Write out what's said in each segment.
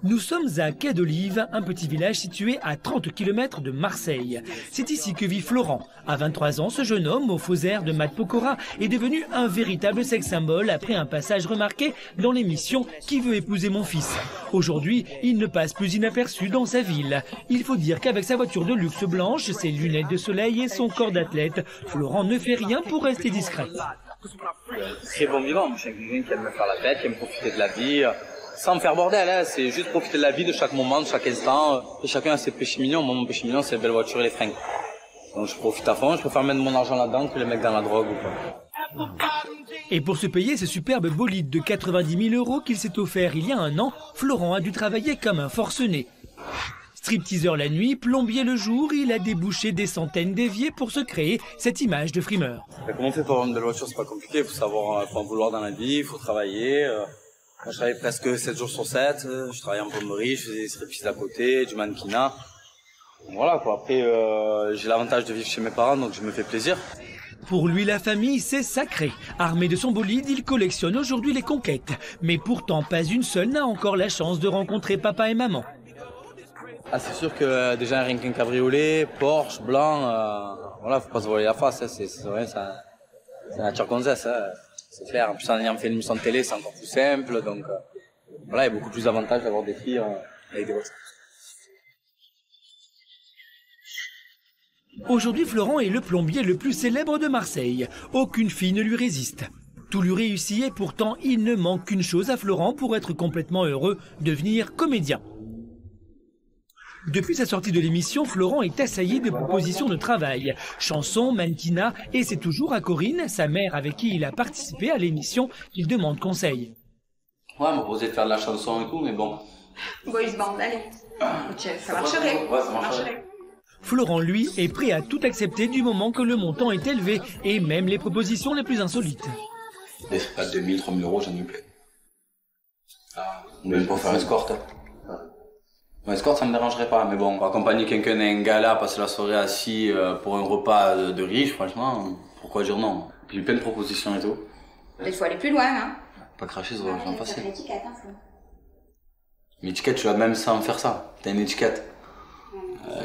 Nous sommes à Quai d'Olive, un petit village situé à 30 km de Marseille. C'est ici que vit Florent. À 23 ans, ce jeune homme, au faux air de Matt Pokora, est devenu un véritable sex symbole après un passage remarqué dans l'émission « Qui veut épouser mon fils ?» Aujourd'hui, il ne passe plus inaperçu dans sa ville. Il faut dire qu'avec sa voiture de luxe blanche, ses lunettes de soleil et son corps d'athlète, Florent ne fait rien pour rester discret. Très bon vivant, je suis quelqu'un qui aime me faire la fête, qui aime profiter de la vie. Sans me faire bordel, hein. C'est juste profiter de la vie, de chaque moment, de chaque instant. Et chacun a ses péchés mignons. Moi, mon péché mignon, c'est les belles voitures et les fringues. Donc je profite à fond, je préfère mettre mon argent là-dedans que les mecs dans la drogue ou quoi. Et pour se payer ce superbe bolide de 90 000 € qu'il s'est offert il y a un an, Florent a dû travailler comme un forcené. Stripteaseur la nuit, plombier le jour, il a débouché des centaines d'éviers pour se créer cette image de frimeur. Comment on fait pour avoir une belle voiture, c'est pas compliqué, il faut savoir, faut en vouloir dans la vie, il faut travailler. Moi, je travaillais presque 7 jours sur 7, je travaillais en plomberie, je faisais des striptease à côté, du mannequinat. Voilà quoi, après j'ai l'avantage de vivre chez mes parents donc je me fais plaisir. Pour lui, la famille, c'est sacré. Armé de son bolide, il collectionne aujourd'hui les conquêtes. Mais pourtant, pas une seule n'a encore la chance de rencontrer papa et maman. Ah, c'est sûr que déjà rien qu'un cabriolet, Porsche, blanc, voilà, faut pas se voiler la face, hein, c'est vrai, c'est nature gonzesse, hein, c'est clair. En plus, en ayant fait une émission de télé, c'est encore plus simple, donc voilà, il y a beaucoup plus d'avantages d'avoir des filles avec des voitures. Aujourd'hui, Florent est le plombier le plus célèbre de Marseille. Aucune fille ne lui résiste. Tout lui réussit et pourtant, il ne manque qu'une chose à Florent pour être complètement heureux, devenir comédien. Depuis sa sortie de l'émission, Florent est assailli de propositions de travail. Chansons, mannequinat, et c'est toujours à Corinne, sa mère avec qui il a participé à l'émission, qu'il demande conseil. Ouais, elle m'a proposé de faire de la chanson et tout, mais bon. Boys band, allez. Ça marcherait. Ouais, ça marcherait. Florent, lui, est prêt à tout accepter du moment que le montant est élevé, et même les propositions les plus insolites. Des frais de 2000, 3000 €, j'en ai plus. Même pour faire escorte. Bon, escorte, ça me dérangerait pas, mais bon, accompagner quelqu'un à un gala, passer la soirée assis pour un repas de riche, franchement, pourquoi dire non? Puis plein de propositions et tout. Il faut aller plus loin, hein. Pas cracher, ça va en passer. L'étiquette, hein, Flo. Une étiquette, tu vas même sans faire ça. T'as une étiquette.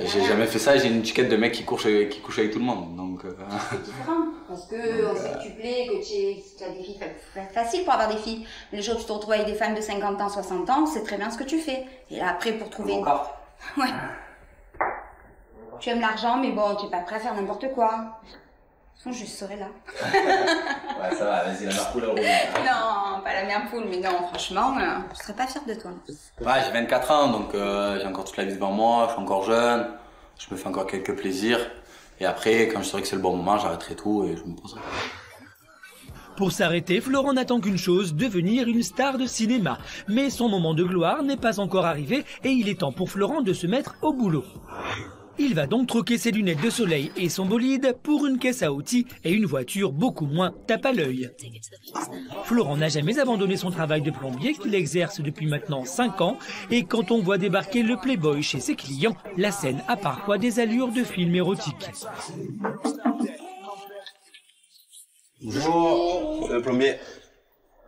J'ai jamais fait ça, j'ai une étiquette de mec qui couche avec tout le monde, donc... C'est différent, parce que on sait que tu plais, que tu as des filles facile pour avoir des filles. Mais le jour où tu te retrouves avec des femmes de 50 ans, 60 ans, c'est très bien ce que tu fais. Et là, après, pour trouver une... Ouais. Tu aimes l'argent, mais bon, tu es pas prêt à faire n'importe quoi. De toute façon, je serai là. Ouais, ça va, vas-y, la mère poule. Non, pas la mère poule, mais non, franchement, je serais pas fière de toi. Ouais, j'ai 24 ans, donc j'ai encore toute la vie devant moi, je suis encore jeune, je me fais encore quelques plaisirs. Et après, quand je saurai que c'est le bon moment, j'arrêterai tout et je me poserai. Pour s'arrêter, Florent n'attend qu'une chose, devenir une star de cinéma. Mais son moment de gloire n'est pas encore arrivé et il est temps pour Florent de se mettre au boulot. Il va donc troquer ses lunettes de soleil et son bolide pour une caisse à outils et une voiture beaucoup moins tape à l'œil. Florent n'a jamais abandonné son travail de plombier qu'il exerce depuis maintenant 5 ans et quand on voit débarquer le Playboy chez ses clients, la scène a parfois des allures de film érotique. Bonjour, le plombier.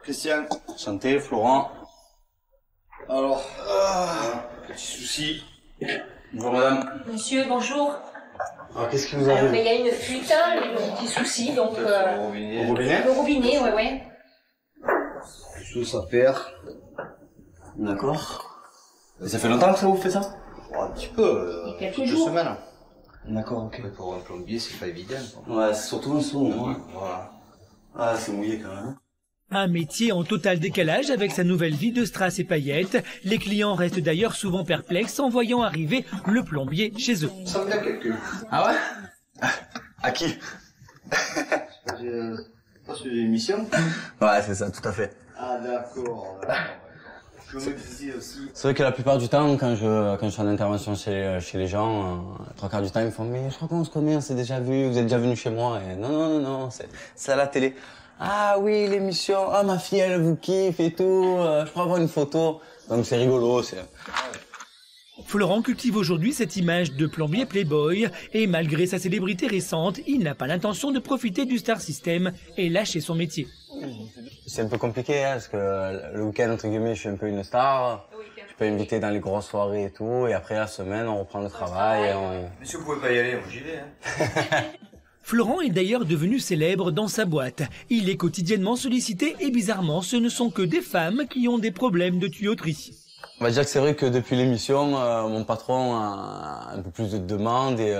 Christian. Enchanté, Florent. Alors, petit souci. Bonjour madame. Monsieur, bonjour. Alors, qu'est-ce qui vous Alors, arrive? il y a une fuite, un petit souci, donc... Au robinet? Le robinet, ouais. Tout ça perd. D'accord. Et ça fait longtemps que ça vous fait ça? Un petit peu. Il y a quelques quelques jours. semaines. D'accord, ok. Mais pour un plombier, c'est pas évident. Ouais, c'est surtout un son, hein. Voilà. Ah, c'est mouillé quand même. Un métier en total décalage avec sa nouvelle vie de strass et paillettes. Les clients restent d'ailleurs souvent perplexes en voyant arriver le plombier chez eux. Ça me dit quelqu'un. Ah ouais? À qui? Pas sur l'émission? Ouais, c'est ça, tout à fait. Ah, d'accord. Je me disais aussi. C'est vrai que la plupart du temps, quand je suis en intervention chez les gens, 3/4 du temps, ils me font « Mais je crois qu'on se connaît, on s'est déjà vu, vous êtes déjà venu chez moi. » Et non, c'est à la télé. « Ah oui, l'émission, ah ma fille, elle vous kiffe et tout, je pourrais avoir une photo. » Donc c'est rigolo, c'est... Florent cultive aujourd'hui cette image de plombier playboy et malgré sa célébrité récente, il n'a pas l'intention de profiter du star system et lâcher son métier. C'est un peu compliqué, hein, parce que le week-end, entre guillemets, je suis un peu une star. peux inviter dans les grosses soirées et tout, et après la semaine, on reprend le travail et on... Mais si vous pouvez pas y aller, moi j'y vais. Hein. Florent est d'ailleurs devenu célèbre dans sa boîte. Il est quotidiennement sollicité et bizarrement, ce ne sont que des femmes qui ont des problèmes de tuyauterie. On va dire que c'est vrai que depuis l'émission, mon patron a un peu plus de demandes et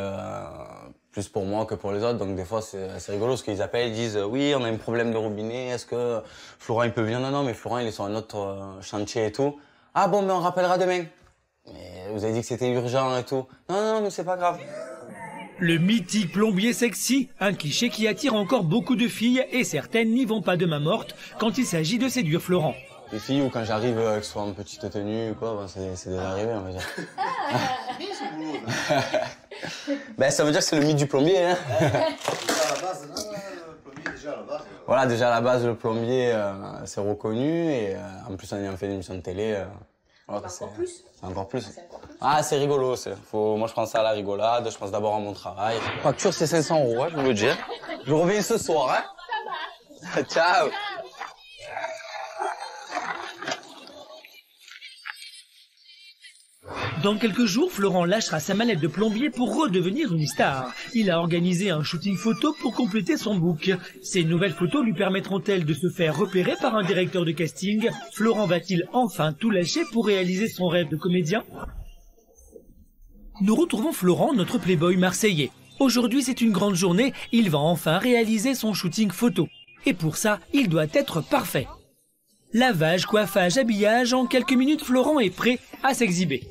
plus pour moi que pour les autres. Donc des fois, c'est rigolo ce qu'ils appellent, ils disent « Oui, on a un problème de robinet, est-ce que Florent il peut venir ?» Non, non, mais Florent il est sur un autre chantier et tout. « Ah bon, mais on rappellera demain. » Mais vous avez dit que c'était urgent et tout. « Non, non, mais c'est pas grave. » Le mythique plombier sexy, un cliché qui attire encore beaucoup de filles et certaines n'y vont pas de main morte quand il s'agit de séduire Florent. Les filles, ou quand j'arrive, que ce soit en petite tenue ou quoi, ben c'est déjà arrivé, on va dire. Ben, ça veut dire que c'est le mythe du plombier, hein. Déjà à la base, non, le plombier, déjà à la base. Voilà, déjà à la base, le plombier, c'est reconnu, et en plus, on ayant fait une émission de télé, voilà, c'est encore plus. C'est encore plus. Ah, c'est rigolo, moi, je pense à la rigolade, je pense d'abord à mon travail. Facture, c'est 500 €, hein, je veux dire. Je reviens ce soir, hein. Ciao. Dans quelques jours, Florent lâchera sa mallette de plombier pour redevenir une star. Il a organisé un shooting photo pour compléter son book. Ces nouvelles photos lui permettront-elles de se faire repérer par un directeur de casting? Florent va-t-il enfin tout lâcher pour réaliser son rêve de comédien? Nous retrouvons Florent, notre playboy marseillais. Aujourd'hui, c'est une grande journée, il va enfin réaliser son shooting photo. Et pour ça, il doit être parfait. Lavage, coiffage, habillage, en quelques minutes, Florent est prêt à s'exhiber.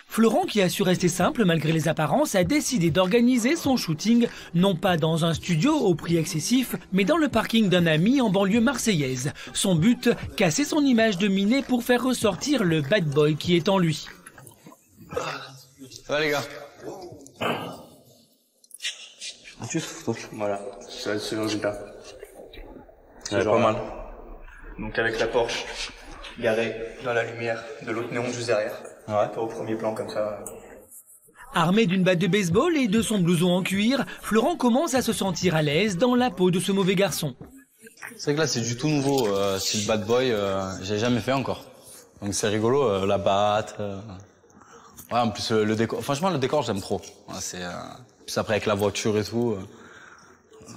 Florent, qui a su rester simple malgré les apparences, a décidé d'organiser son shooting non pas dans un studio au prix excessif, mais dans le parking d'un ami en banlieue marseillaise. Son but, casser son image de minet pour faire ressortir le bad boy qui est en lui. Ça va les gars? Juste photo. Voilà, ça va être le résultat. C'est pas mal. Donc avec la Porsche garée dans la lumière de l'autre néon juste derrière. Ouais. Pas au premier plan comme ça. Armé d'une batte de baseball et de son blouson en cuir, Florent commence à se sentir à l'aise dans la peau de ce mauvais garçon. C'est vrai que là c'est du tout nouveau, style bad boy, j'ai jamais fait encore. Donc c'est rigolo, la batte. Ouais, en plus le décor, franchement le décor j'aime trop. Ouais, puis après avec la voiture et tout.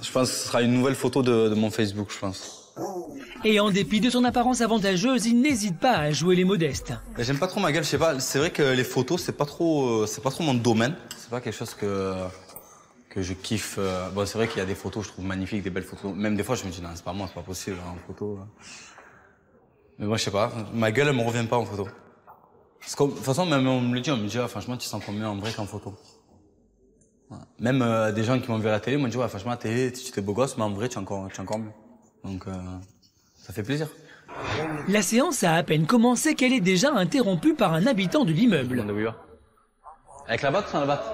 Je pense que ce sera une nouvelle photo de mon Facebook, je pense. Et en dépit de son apparence avantageuse, il n'hésite pas à jouer les modestes. J'aime pas trop ma gueule, je sais pas. C'est vrai que les photos, c'est pas trop mon domaine. C'est pas quelque chose que je kiffe. Bon, c'est vrai qu'il y a des photos, je trouve magnifiques, des belles photos. Même des fois, je me dis non, c'est pas moi, c'est pas possible en photo. Mais moi, je sais pas. Ma gueule, elle me revient pas en photo. Parce que, de toute façon, même on me le dit, ah, franchement, tu sens mieux en vrai qu'en photo. Ouais. Même des gens qui m'ont vu à la télé m'ont dit, ouais, franchement, à la télé, tu étais beau gosse, mais en vrai, tu es encore mieux. Donc, ça fait plaisir. La séance a à peine commencé qu'elle est déjà interrompue par un habitant de l'immeuble. Avec la batte ou sans la batte?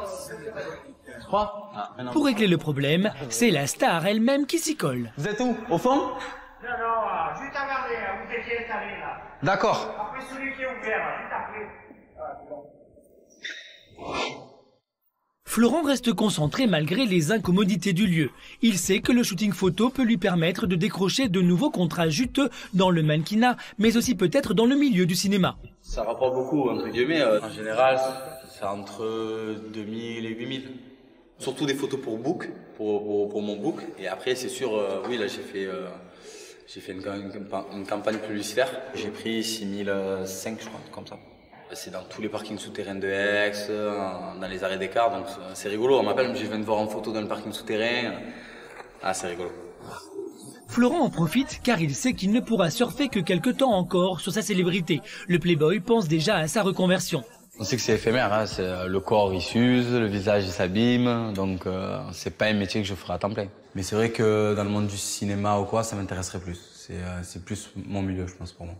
Tu crois? Pour régler le problème, c'est la star elle-même qui s'y colle. Vous êtes où? Au fond? Non, juste à garder, vous étiez installé là. D'accord. Après celui qui est ouvert, juste après. Florent reste concentré malgré les incommodités du lieu. Il sait que le shooting photo peut lui permettre de décrocher de nouveaux contrats juteux dans le mannequinat, mais aussi peut-être dans le milieu du cinéma. Ça rapporte beaucoup, entre guillemets. En général, c'est entre 2000 et 8000. Surtout des photos pour book, pour mon book. Et après, c'est sûr, oui, là, j'ai fait une campagne publicitaire. J'ai pris 6005, je crois, comme ça. C'est dans tous les parkings souterrains de Aix, dans les arrêts des cars, donc c'est rigolo. On m'appelle, je viens de voir en photo dans le parking souterrain. Ah, c'est rigolo. Florent en profite car il sait qu'il ne pourra surfer que quelque temps encore sur sa célébrité. Le playboy pense déjà à sa reconversion. On sait que c'est éphémère, hein. Le corps il s'use, le visage il s'abîme, donc c'est pas un métier que je ferai à temps plein. Mais c'est vrai que dans le monde du cinéma ou quoi, ça m'intéresserait plus. C'est plus mon milieu, je pense, pour moi.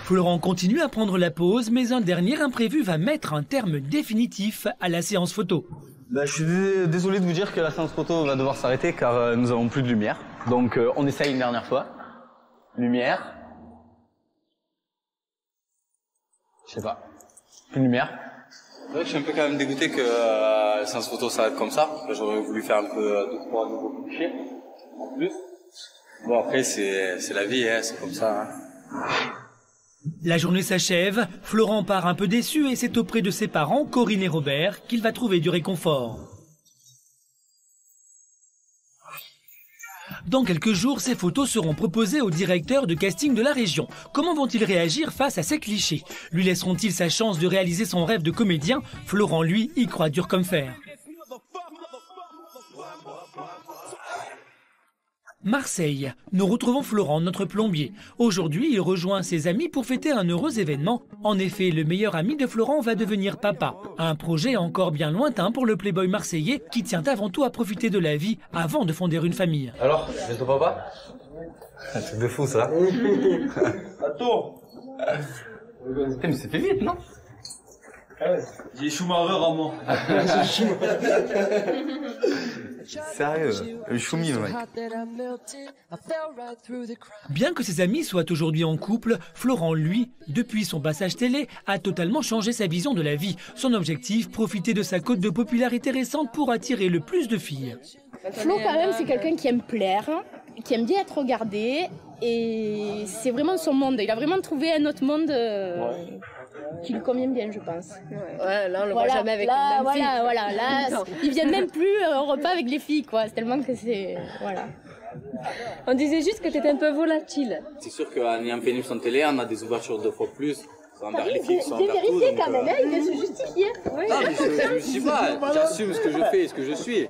Florent continue à prendre la pause, mais un dernier imprévu va mettre un terme définitif à la séance photo. Je suis désolé de vous dire que la séance photo va devoir s'arrêter car nous avons plus de lumière. Donc on essaye une dernière fois. Lumière. Je sais pas. Plus de lumière. C'est vrai que je suis un peu quand même dégoûté que la séance photo s'arrête comme ça. J'aurais voulu faire un peu 2-3 nouveaux clichés en plus. Bon, après, c'est la vie, hein, c'est comme ça. Hein. La journée s'achève, Florent part un peu déçu et c'est auprès de ses parents, Corinne et Robert, qu'il va trouver du réconfort. Dans quelques jours, ces photos seront proposées au directeur de casting de la région. Comment vont-ils réagir face à ces clichés? Lui laisseront-ils sa chance de réaliser son rêve de comédien? Florent, lui, y croit dur comme fer. Marseille. Nous retrouvons Florent, notre plombier. Aujourd'hui, il rejoint ses amis pour fêter un heureux événement. En effet, le meilleur ami de Florent va devenir papa. Un projet encore bien lointain pour le playboy marseillais qui tient avant tout à profiter de la vie avant de fonder une famille. Alors, bientôt papa? Un truc de fou ça. Attends. Mais c'est fait vite, non? J'ai Schumacher en moi. Sérieux, le choumi le mec. Bien que ses amis soient aujourd'hui en couple, Florent, lui, depuis son passage télé, a totalement changé sa vision de la vie. Son objectif, profiter de sa cote de popularité récente pour attirer le plus de filles. Flo, quand même, c'est quelqu'un qui aime plaire, qui aime bien être regardé, et c'est vraiment son monde. Il a vraiment trouvé un autre monde qui lui convient bien, je pense. Ouais, là, on le voit jamais avec une même fille. Voilà, là, ils viennent même plus au repas avec les filles, quoi. C'est tellement que c'est... Voilà. On disait juste que t'étais un peu volatile. C'est sûr qu'en ayant pénible en télé, on a des ouvertures 2 fois plus. Envers les filles qui sont Bien envers tout. vérifié quand même, il vient se justifier. Oui. Non, mais je ne suis pas. J'assume ce que je fais et ce que je suis.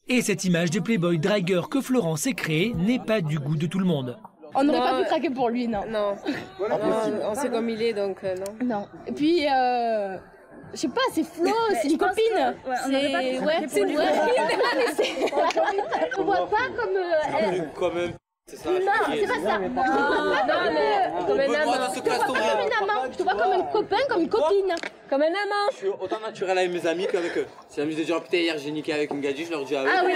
Et cette image de playboy dragueur que Florent s'est créée n'est pas du goût de tout le monde. On n'aurait pas pu craquer pour lui, non. Non, on sait comme il est, donc non. Non. Et puis, je sais pas, c'est Flo, c'est une copine. C'est une copine. On voit pas comme... Quand même. C'est ça. Non, c'est pas ça. Non, mais comme un amant. Je te vois pas comme une amant, je te vois comme un copain, comme une copine. Comme un amant. Je suis autant naturel avec mes amis qu'avec eux. C'est la musique de dire, putain, hier j'ai niqué avec une gadget, je leur dis ah oui. Ah oui.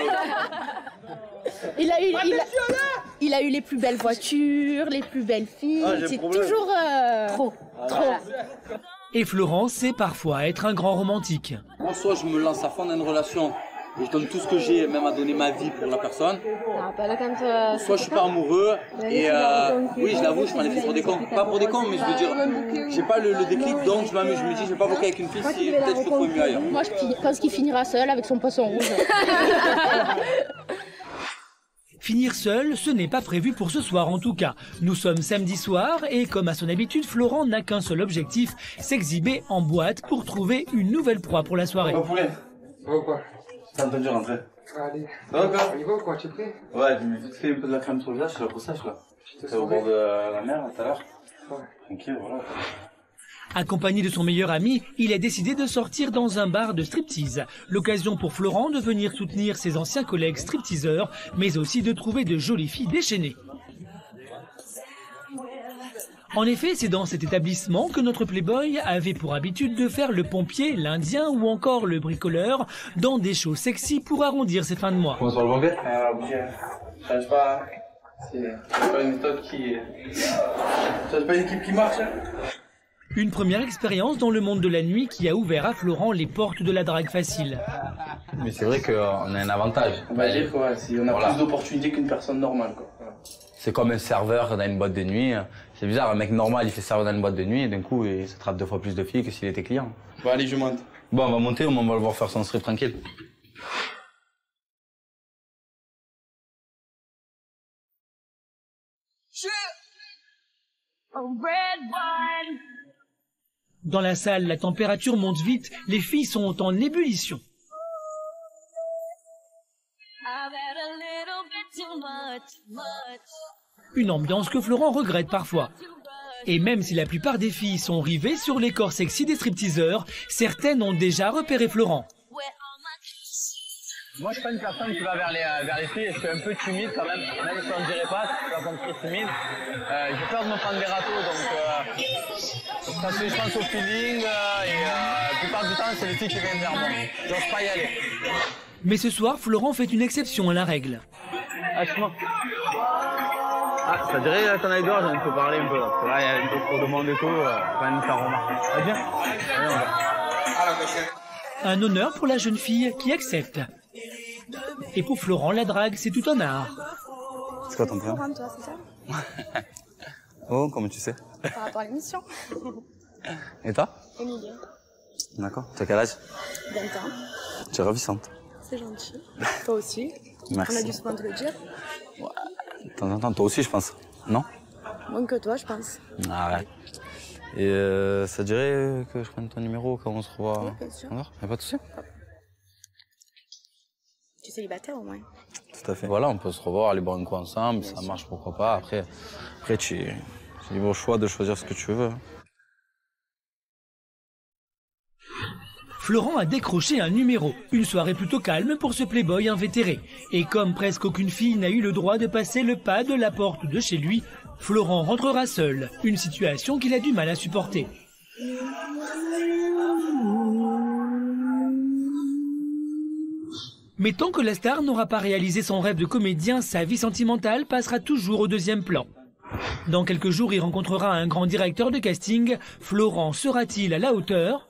Il a eu les plus belles voitures, les plus belles filles. C'est toujours trop. Et Florent sait parfois être un grand romantique. Moi, soit je me lance à fond dans une relation et je donne tout ce que j'ai, même à donner ma vie pour la personne. Soit je suis pas amoureux et oui, je l'avoue, je m'en ai fait pour des cons. Pas pour des cons, mais je veux dire, j'ai pas le déclic, donc je m'amuse. Je me dis, je vais pas bloquer avec une fille si peut-être je peux trouver mieux ailleurs. Moi, je pense qu'il finira seul avec son poisson rouge. Finir seul, ce n'est pas prévu pour ce soir en tout cas. Nous sommes samedi soir et comme à son habitude, Florent n'a qu'un seul objectif, s'exhiber en boîte pour trouver une nouvelle proie pour la soirée. Oh poulet. Ça va quoi? T'as entendu rentrer? Allez. Ça va quoi? On y va ou quoi? Tu es prêt? Ouais, je me vite fait un peu de la crème sur le visage, c'est la brossage là. J'étais au bord de la mer tout à l'heure. Tranquille, voilà. Accompagné de son meilleur ami, il a décidé de sortir dans un bar de striptease. L'occasion pour Florent de venir soutenir ses anciens collègues stripteaseurs, mais aussi de trouver de jolies filles déchaînées. En effet, c'est dans cet établissement que notre playboy avait pour habitude de faire le pompier, l'indien ou encore le bricoleur dans des shows sexy pour arrondir ses fins de mois. Comment ça va le pompier? Ça change pas. C'est pas une méthode qui... C'est pas une équipe qui marche. Une première expérience dans le monde de la nuit qui a ouvert à Florent les portes de la drague facile. Mais c'est vrai qu'on a un avantage. On va dire quoi, on a plus d'opportunités qu'une personne normale quoi. C'est comme un serveur dans une boîte de nuit. C'est bizarre, un mec normal il fait serveur dans une boîte de nuit et d'un coup il s'attrape 2 fois plus de filles que s'il était client. Bon allez, je monte. Bon, on va monter, on va le voir faire son strip tranquille. Dans la salle, la température monte vite, les filles sont en ébullition. Une ambiance que Florent regrette parfois. Et même si la plupart des filles sont rivées sur les corps sexy des stripteaseurs, certaines ont déjà repéré Florent. Moi je suis pas une personne qui va vers les filles, je suis un peu timide quand même si on ne dirait pas, je suis pas comme très timide. J'ai peur de me prendre des râteaux, donc ça se fait je pense au feeling et la plupart du temps c'est les filles qui viennent vers moi, j'ose pas y aller. Mais ce soir, Florent fait une exception à la règle. Ah, ça dirait là, t'en as dehors, j'en ai peu parler un peu. Parce que là, il y a un peu trop de monde et tout, quand même ça remarque. Ah, bien. Allez, on va. Un honneur pour la jeune fille qui accepte. Et pour Florent, la drague, c'est tout un art. C'est quoi ton prénom? Florent, toi, c'est ça? Oh, comment tu sais? Par rapport à l'émission. Et toi? Émilie. D'accord. Tu as quel âge? 20 ans. Tu es ravissante. C'est gentil. Toi aussi. Merci. On a dû souvent te le dire. De temps en temps, toi aussi, je pense. Non? Moins que toi, je pense. Arrête. Et ça te dirait que je prenne ton numéro quand on se revoit? Oui, bien sûr. D'accord? Y'a pas de souci? Tu es célibataire au moins? Tout à fait. Voilà, on peut se revoir, aller boire un coup ensemble, ça marche, pourquoi pas. Après tu es libre au choix de choisir ce que tu veux. Florent a décroché un numéro. Une soirée plutôt calme pour ce playboy invétéré. Et comme presque aucune fille n'a eu le droit de passer le pas de la porte de chez lui, Florent rentrera seul. Une situation qu'il a du mal à supporter. Mais tant que la star n'aura pas réalisé son rêve de comédien, sa vie sentimentale passera toujours au deuxième plan. Dans quelques jours, il rencontrera un grand directeur de casting. Florent sera-t-il à la hauteur ?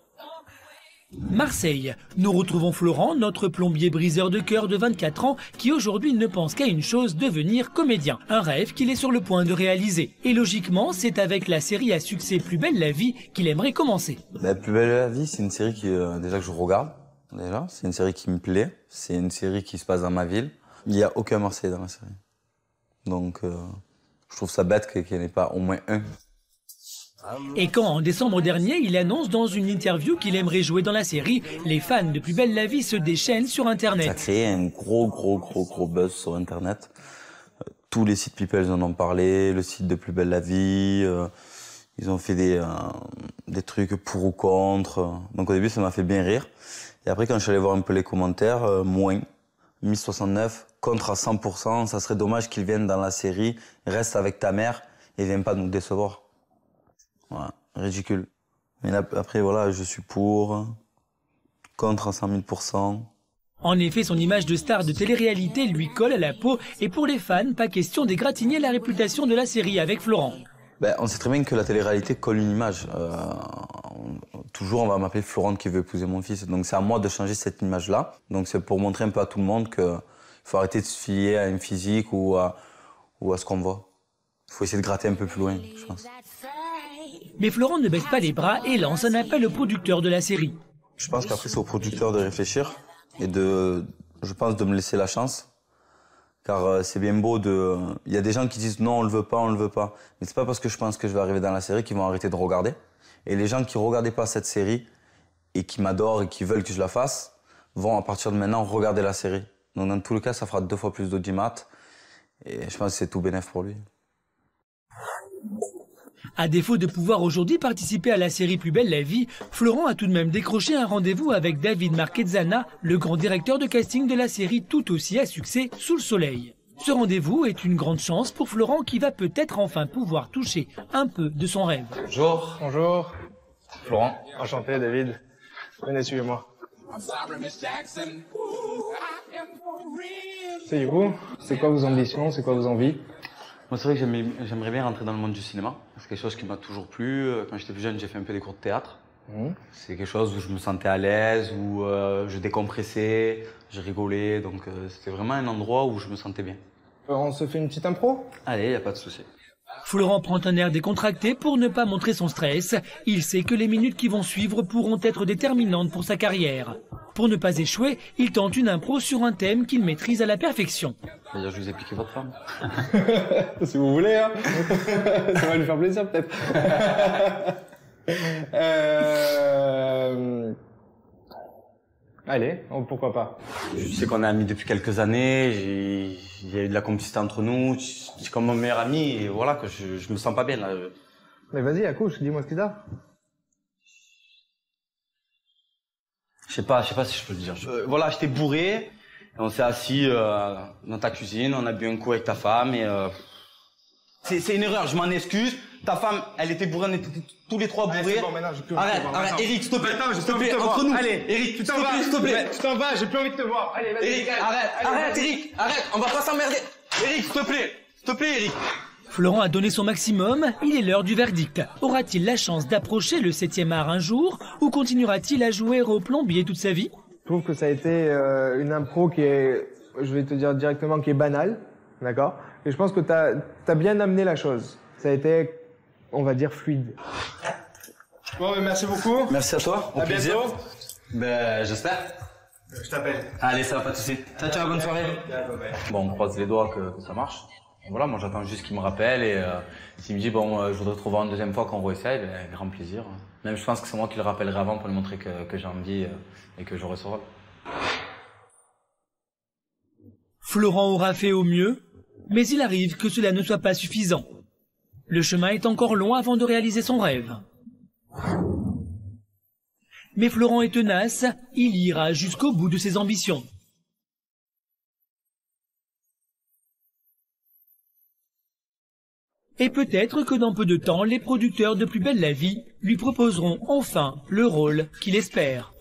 Marseille. Nous retrouvons Florent, notre plombier briseur de cœur de 24 ans, qui aujourd'hui ne pense qu'à une chose, devenir comédien. Un rêve qu'il est sur le point de réaliser. Et logiquement, c'est avec la série à succès Plus belle la vie qu'il aimerait commencer. Plus belle la vie, c'est une série déjà que je regarde. Déjà, c'est une série qui me plaît. C'est une série qui se passe dans ma ville. Il n'y a aucun Marseillais dans la série. Donc, je trouve ça bête qu'il n'y en ait pas au moins un. Et quand, en décembre dernier, il annonce dans une interview qu'il aimerait jouer dans la série, les fans de Plus belle la vie se déchaînent sur Internet. Ça a créé un gros buzz sur Internet. Tous les sites People en ont parlé, le site de Plus belle la vie. Ils ont fait des trucs pour ou contre. Donc au début, ça m'a fait bien rire. Et après, quand je suis allé voir un peu les commentaires, moins. 1069, contre à 100%, ça serait dommage qu'ils viennent dans la série, reste avec ta mère et viennent pas nous décevoir. Voilà, ridicule. Mais là, après, voilà, je suis pour, contre à 100 000%. En effet, son image de star de télé-réalité lui colle à la peau et pour les fans, pas question d'égratigner la réputation de la série avec Florent. On sait très bien que la télé-réalité colle une image. Toujours, on va m'appeler Florent qui veut épouser mon fils. Donc c'est à moi de changer cette image-là. Donc c'est pour montrer un peu à tout le monde qu'il faut arrêter de se fier à une physique ou à ce qu'on voit. Il faut essayer de gratter un peu plus loin, je pense. Mais Florent ne baisse pas les bras et lance un appel au producteur de la série. Je pense qu'après c'est au producteur de réfléchir et de me laisser la chance. Car c'est bien beau il y a des gens qui disent non, on le veut pas. Mais c'est pas parce que je pense que je vais arriver dans la série qu'ils vont arrêter de regarder. Et les gens qui regardaient pas cette série et qui m'adorent et qui veulent que je la fasse, vont à partir de maintenant regarder la série. Donc dans tous les cas, ça fera 2 fois plus d'audimat. Et je pense que c'est tout bénef pour lui. À défaut de pouvoir aujourd'hui participer à la série Plus belle la vie, Florent a tout de même décroché un rendez-vous avec David Marquezana, le grand directeur de casting de la série tout aussi à succès Sous le soleil. Ce rendez-vous est une grande chance pour Florent qui va peut-être enfin pouvoir toucher un peu de son rêve. Bonjour. Bonjour. Florent. Enchanté, David. Venez, suivez-moi. C'est vous? C'est quoi vos ambitions? C'est quoi vos envies? Moi, c'est vrai que j'aimerais bien rentrer dans le monde du cinéma. C'est quelque chose qui m'a toujours plu. Quand j'étais plus jeune, j'ai fait un peu des cours de théâtre. C'est quelque chose où je me sentais à l'aise, où je décompressais, je rigolais. Donc c'était vraiment un endroit où je me sentais bien. On se fait une petite impro? Allez, y a pas de souci. Florent prend un air décontracté pour ne pas montrer son stress. Il sait que les minutes qui vont suivre pourront être déterminantes pour sa carrière. Pour ne pas échouer, il tente une impro sur un thème qu'il maîtrise à la perfection. C'est-à-dire, je vous ai piqué votre femme. Si vous voulez, hein. Ça va lui faire plaisir, peut-être. Allez, pourquoi pas. Je sais qu'on est amis depuis quelques années, il y a eu de la complicité entre nous, c'est comme mon meilleur ami, et voilà, que je me sens pas bien, là. Mais vas-y, accouche, dis-moi ce qu'il a. Je sais pas si je peux le dire. Voilà, j'étais bourré, et on s'est assis dans ta cuisine, on a bu un coup avec ta femme, et c'est une erreur, je m'en excuse. Ta femme, elle était bourrée, on était tous les trois bourrés. Allez, c'est bon, maintenant, j'ai plus envie de te voir. Arrête, Eric, s'il te plaît. Attends, s'il te plaît, entre nous. Allez, Eric, tu t'en vas. s'il te plaît. Tu t'en vas, j'ai plus envie de te voir. Allez, vas-y. Eric, arrête, Eric, arrête, on va pas s'emmerder. Eric, s'il te plaît, Eric. Florent a donné son maximum, il est l'heure du verdict. Aura-t-il la chance d'approcher le 7e art un jour ou continuera-t-il à jouer au plombier toute sa vie? Je trouve que ça a été une impro qui est, je vais te dire directement, qui est banale, d'accord? Et je pense que t'as bien amené la chose. Ça a été, on va dire, fluide. Bon, mais merci beaucoup. Merci à toi. Au plaisir. Bientôt. Ben, j'espère. Je t'appelle. Allez, ça va, pas de soucis. Ciao, ciao, bonne soirée. Bon, on croise les doigts que ça marche. Et voilà, moi j'attends juste qu'il me rappelle et s'il me dit bon, je voudrais te revoir une deuxième fois qu'on réessaye, ben, grand plaisir. Même je pense que c'est moi qui le rappellerai avant pour lui montrer que j'ai envie et que j'aurai ce rôle. Florent aura fait au mieux, mais il arrive que cela ne soit pas suffisant. Le chemin est encore long avant de réaliser son rêve. Mais Florent est tenace, il ira jusqu'au bout de ses ambitions. Et peut-être que dans peu de temps, les producteurs de Plus belle la vie lui proposeront enfin le rôle qu'il espère.